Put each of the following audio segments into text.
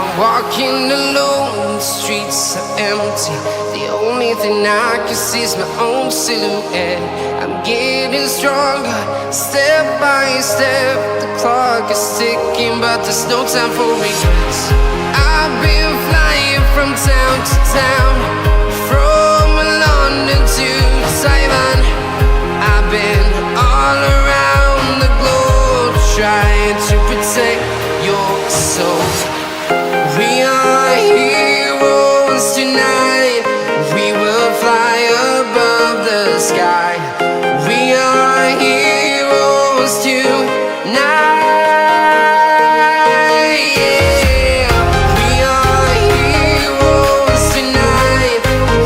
I'm walking alone, the streets are empty. The only thing I can see is my own silhouette. I'm getting stronger, step by step. The clock is ticking, but there's no time for regrets. I've been flying from town to town, from London to Taiwan. I've been all around the globe, trying to protect your soul. We are heroes tonight. We will fly above the sky. We are heroes tonight. Yeah. We are heroes tonight.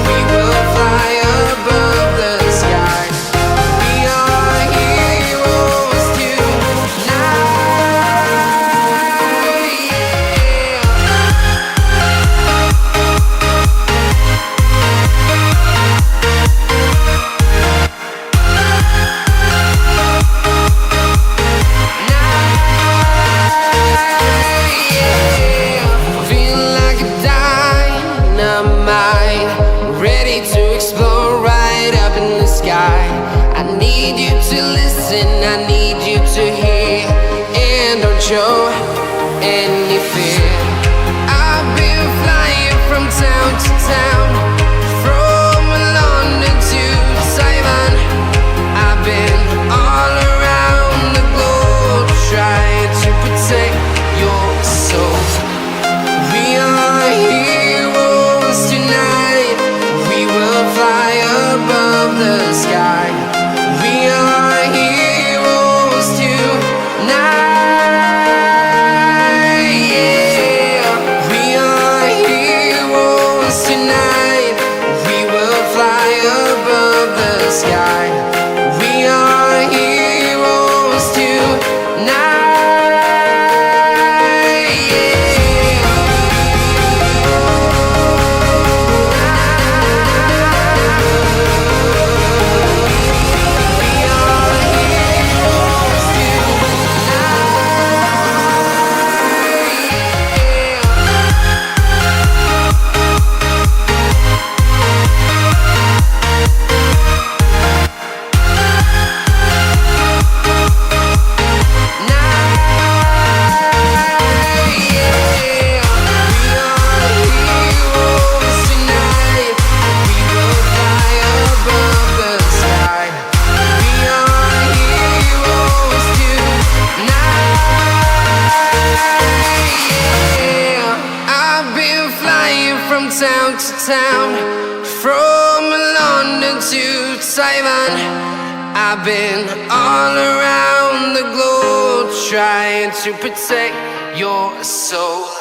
We will fly above the sky. We are heroes tonight. Feeling like a dynamite, ready to explode right up in the sky. I need you to listen, I need you to hear, and don't show any fear. I've been flying from town to town, from London to Taiwan. I've been all around the globe, trying to protect your soul. We are heroes tonight. We will fly above the sky. We are heroes tonight. Yeah. We are heroes tonight. We will fly above the sky. We are heroes tonight. Town to town, from London to Taiwan. I've been all around the globe, trying to protect your soul.